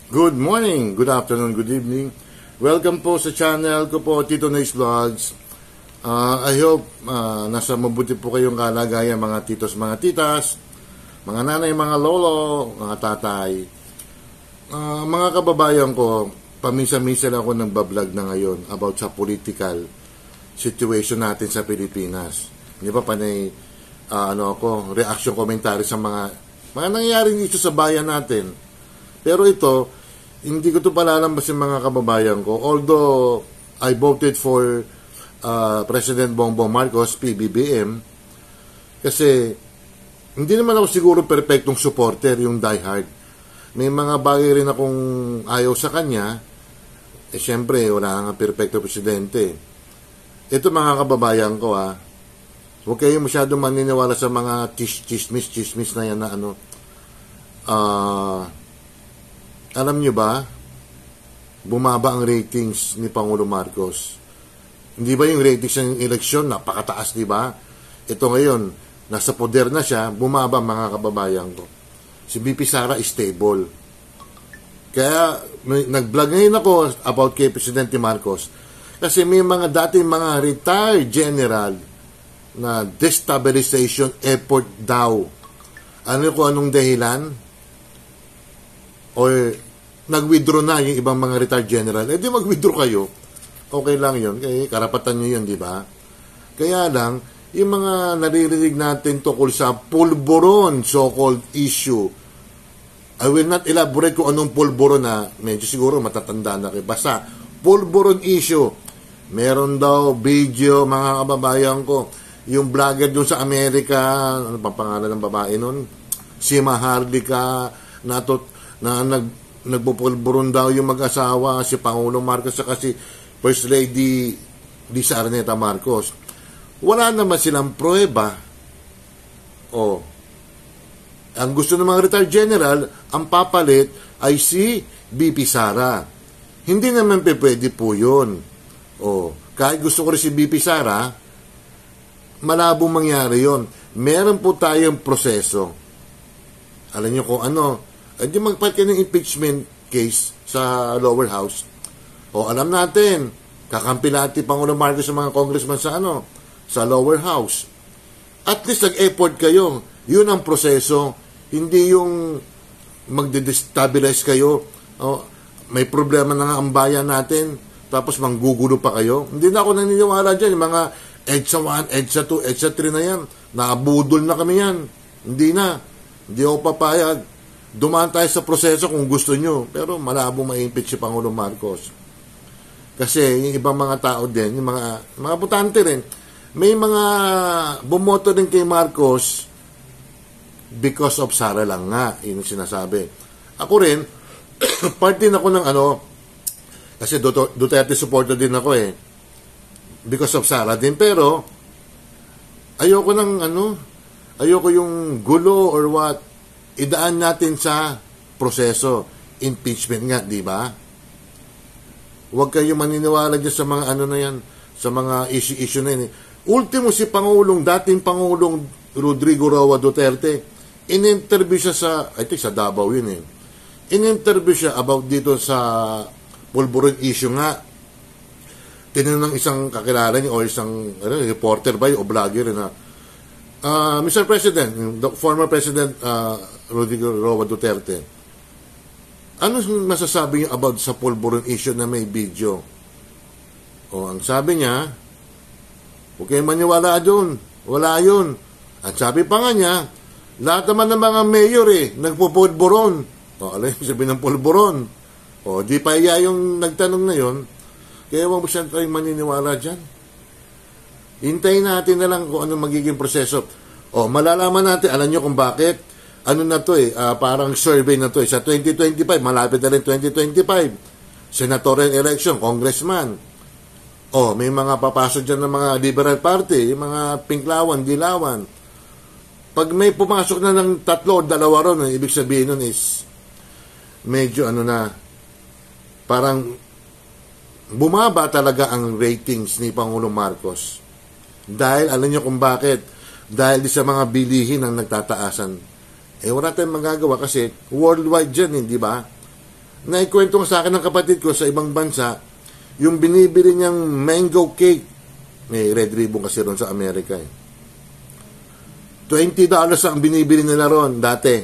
Good morning, good afternoon, good evening. Welcome po sa channel ko po, Tito Nace Vlogs. I hope nasa mabuti po kayong kalagayan mga titos, mga titas, mga nanay, mga lolo, mga tatay. Mga kababayan ko, paminsan-minsan ako nagbablog na ngayon about sa political situation natin sa Pilipinas. Hindi ba panay reaction commentary sa mga nangyayaring issue sa bayan natin. Pero ito, hindi ko ito palalampasin mga kababayan ko. Although I voted for President Bongbong Marcos, PBBM, kasi hindi naman ako siguro perfectong supporter, yung diehard. May mga bagay rin akong ayaw sa kanya. Siyempre, wala nga perfecto presidente. Ito mga kababayan ko, huwag kayo masyadong maniniwala sa mga chismis na yan na alam nyo ba, bumaba ang ratings ni Pangulo Marcos. Hindi ba yung ratings ng eleksyon, napakataas, di ba? Ito ngayon, nasa poder na siya, bumaba mga kababayan ko. Si BP Sara is stable. Kaya, nag-vlog ngayon ako about kay Presidente Marcos. Kasi may mga dating mga retired general na destabilization effort daw. Ano kung anong dahilan? O nag-withdraw na yung ibang mga retired general, di mag-withdraw kayo. Okay lang yun. Kaya karapatan nyo yun, di ba? Kaya lang, yung mga naririnig natin tungkol sa pulburon so-called issue, I will not elaborate kung anong pulburon na, medyo siguro matatanda na kayo. Basta, pulburon issue. Meron daw video, mga kababayan ko, yung vlogger doon sa Amerika, ano pa pangalan ng babae nun? Si Maharlika, nagpupulburon daw yung mag-asawa, si Pangulo Marcos at si First Lady Lisa Araneta Marcos. Wala naman silang pruweba. Ang gusto ng mga retired general, ang papalit ay si BP Sara. Hindi naman pwede po yun. Kahit gusto ko rin si BP Sara, malabong mangyari yon. Meron po tayong proseso. Alam niyo kung ano, hindi magpalit kayo ng impeachment case sa lower house. Alam natin, kakampi natin Pangulo Marcos sa mga congressman sa lower house. At least nag-effort kayo. Yun ang proseso. Hindi yung magde-destabilize kayo. May problema na nga ang bayan natin, tapos manggugulo pa kayo. Hindi na ako naniniwala dyan. Yung mga EDSA 1, EDSA 2, EDSA 3 na yan. Nakabudol na kami yan. Hindi na. Hindi ako papayag. Dumaan tayo sa proseso kung gusto nyo. Pero malabo ma-impeach si Pangulo Marcos. Kasi yung ibang mga tao din, yung mga butante rin, may mga bumoto din kay Marcos because of Sara lang nga. Yun yung sinasabi. Ako rin, part din ako ng kasi Duterte supporter din ako because of Sara din. Pero, ayoko yung gulo or what. Idaan natin sa proseso. Impeachment nga, di ba? Huwag kayo maniniwala dyan sa mga na yan, sa mga issue na yan. Ultimo si dating Pangulong Rodrigo Roa Duterte, in-interview siya I think sa Davao yun in-interview siya about dito sa pulburon issue nga. Tinanong ng isang kakilala niya o isang reporter ba o vlogger na, Mr. President, the former President Rodrigo Roa Duterte, ano masasabi niyo about sa pulburon issue na may video? Ang sabi niya, huwag kayong maniwala doon. Wala yun. At sabi pa nga niya, lahat naman ng mga mayor nagpupulburon. Alam yung sabi ng pulburon. Di pa iya yung nagtanong na yun. Kaya huwag mo siya tayong maniniwala dyan. Hintayin natin na lang kung ano magiging proseso. Malalaman natin, alam nyo kung bakit. Parang survey na to sa 2025, malapit na rin 2025. Senatorial election, congressman. May mga papasok dyan ng mga Liberal Party, yung mga Pinklawan, Dilawan. Pag may pumasok na ng 3 o 2 ron, ibig sabihin nun is medyo parang bumaba talaga ang ratings ni Pangulong Marcos. Dahil, alam nyo kung bakit, dahil sa mga bilihin ang nagtataasan. Wala tayong magagawa kasi worldwide dyan, di ba? Naikwento nga sa akin ng kapatid ko sa ibang bansa, yung binibili niyang mango cake, may red ribbon kasi ron sa Amerika eh. $20 ang binibili nila ron dati.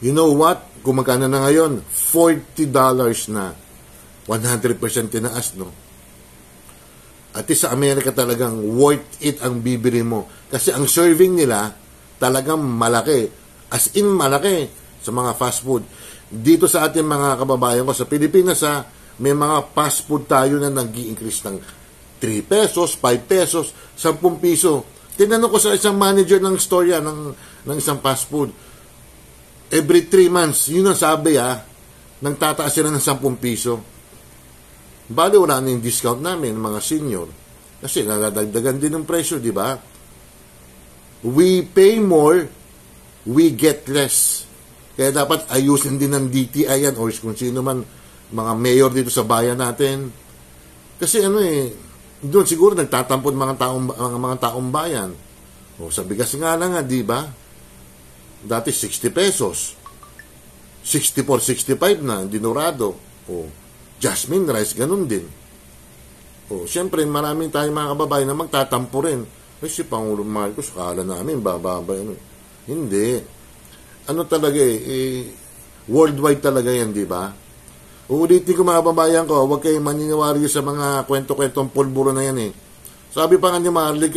You know what? Kung magkano na ngayon? $40 na. 100% tinaas, no? At sa Amerika talagang worth it ang bibili mo. Kasi ang serving nila talagang malaki. As in malaki sa mga fast food. Dito sa ating mga kababayan ko sa Pilipinas, may mga fast food tayo na nag-i-increase ng 3 pesos, 5 pesos, 10 piso. Tinanong ko sa isang manager ng storya ng isang fast food. Every 3 months, yun ang sabi nang tataas sila ng 10 piso. Bali, wala na yung discount namin, mga senior. Kasi nadadagdagan din ng presyo, di ba? We pay more, we get less. Kaya dapat ayusin din ng DTI yan, or kung sino man, mga mayor dito sa bayan natin. Kasi doon siguro nagtatampon mga taong bayan. O sa bigas nga lang di ba? Dati 60 pesos. 64, 65 na, dinurado. O jasmine rice, ganun din. O siyempre, maraming tayong mga kababayan na magtatampo rin. Kasi si Pangulo Marcos, kala namin, bababa. Hindi. Ano talaga worldwide talaga yan, di ba? Uulitin ko mga kababayan ko, huwag kayong maniniwari sa mga kwento-kwentong pulburo na yan Sabi pa nga ni Marlic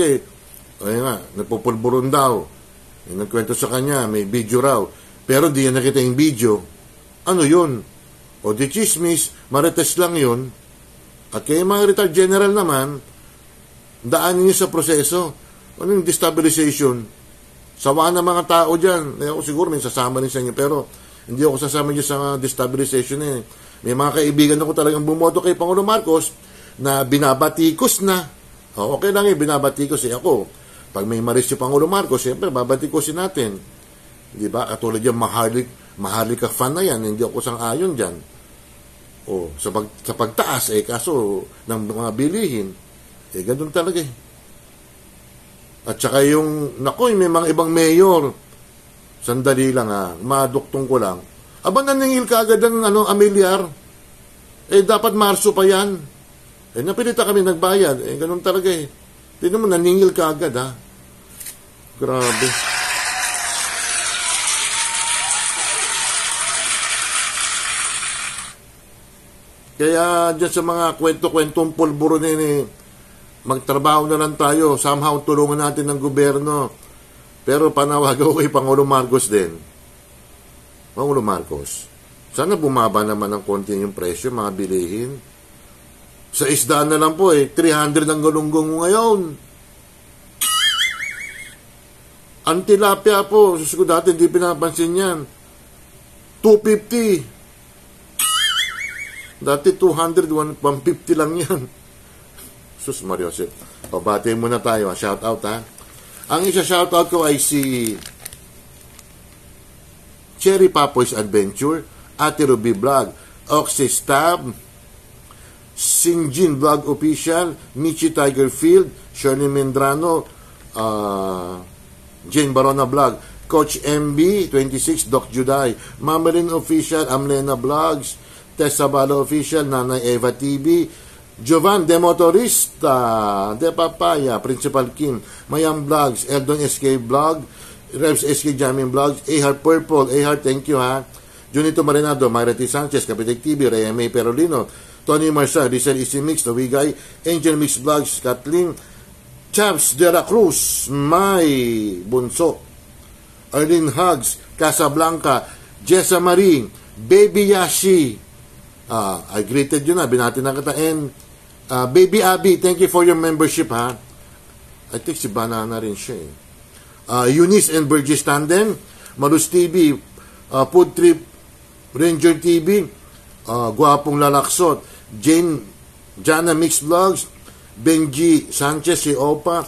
ayun nga, nagpupulburon daw. Nagkwento sa kanya, may video raw. Pero di yan nakita yung video. Ano yun? O di chismis, marites lang yun. At kaya mga retired general naman, daanin niyo sa proseso. Ano yung destabilization? Sawa na mga tao dyan. Ako siguro may sasama rin sa inyo, pero hindi ako sasama niyo sa destabilization May mga kaibigan ako talagang bumoto kay Pangulo Marcos na binabatikos na. Okay lang binabatikos ako. Pag may maris si Pangulo Marcos, siyempre babatikosin natin. Di ba? Katulad yan, maharlika fan na yan. Hindi ako sang-ayon dyan. Sa pagtaas, kaso ng mga bilihin, ganun talaga At saka may mga ibang mayor. Sandali lang maduktong ko lang. Aba, naningil ka agad ng amilyar. Dapat Marso pa yan. Napilita kami nagbayad. Ganun talaga Tignan mo, naningil ka agad Grabe. Kaya dyan sa mga kwento-kwentong pulburo magtrabaho na lang tayo. Somehow tulungan natin ng gobyerno. Pero panawag ako kay Pangulo Marcos din. Pangulo Marcos, sana bumaba naman ng konti yung presyo, mga bilihin. Sa isda na lang po 300 ang galunggong mo ngayon. Ang tilapia po, susunod dati hindi pinapansin yan. 250. Dati 200, 150 lang yan. Sus Mariosep. Pabati muna tayo, shout out Ang isa shout out ko ay si Cherry Papoy's Adventure, Ate Ruby Vlog, Oxys Tab, Sinjin Vlog Official, Michi Tiger Field, Shirley Mendrano, Jane Barona Vlog, Coach MB 26, Doc Juday, Mamelin Official, Amlena Vlogs, Tessa Balo Official, Nanay Eva TV, Jovan De Motorista, De Papaya, Principal Kim, Mayam Vlogs, Eldon SK Vlog, Revs SK Jamming Vlogs, A-Heart Purple, A-Heart, thank you Junito Marinado, Mayrati Sanchez, Kapitek TV, Rhea May Perolino, Tony Marsa, Rizal Easy Mix, Nawigay, Angel Mix Vlogs, Kathleen, Chaps De La Cruz, May Bunso, Arlene Hugs, Casablanca, Jessa Marie, Baby Yashi, I greeted you na, binati na kita, and Baby Abby, thank you for your membership I think si Banana rin siya Eunice and Burgess Tandem, Malus TV, Food Trip, Ranger TV, Guwapong Lalaksot, Jana Mix Vlogs, Benji Sanchez, si Opa,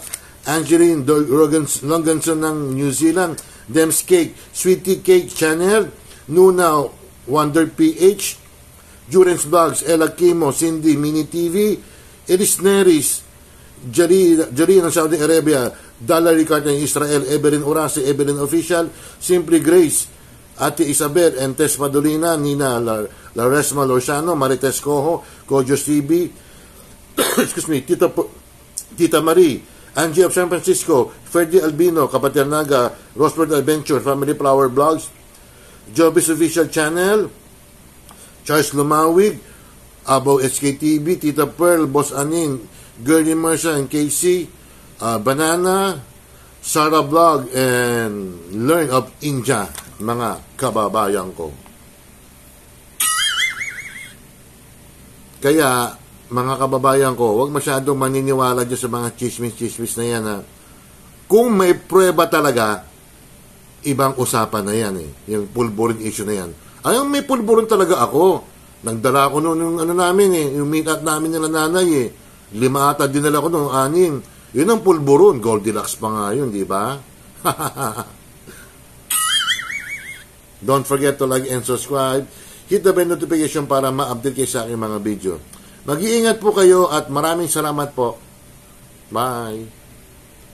Angeline Longanson ng New Zealand, Dems Cake, Sweetie Cake Channel, Nuna Wonder PH, Jurens Vlogs, Ella Kimo, Cindy Mini TV, Elis Neris, Jari ng Saudi Arabia, Dala Ricard ng Israel, Evelyn Orasi, Evelyn Official, Simply Grace, Ate Isabel and Tess Madolina, Nina Laresma Lorciano, Marites Coho, Kojos TV, excuse me, Tita Marie, Angie of San Francisco, Fergie Albino, Kapatid Naga, Rosebud Adventure, Family Flower Vlogs, Joby's Official Channel, Charles Lumawig, Abo SKTV, Tita Pearl, Boss Aning, Girlie Mercer and Casey, Banana, Sarah Vlog, and Learn of India, mga kababayan ko. Kaya, mga kababayan ko, huwag masyadong maniniwala dyan sa mga chismis-chismis na yan. Ha? Kung may prueba talaga, ibang usapan na yan. Yung pulburon issue na yan. Ayun, may pulburon talaga ako. Nagdala ko noon yung ano namin yung meet up namin nila nanay 5 ata dinala ko noong 6. Yun ang pulburon. Goldilocks pa nga yun, di ba? Don't forget to like and subscribe. Hit the bell notification para ma-update kayo sa aking mga video. Mag-iingat po kayo at maraming salamat po. Bye!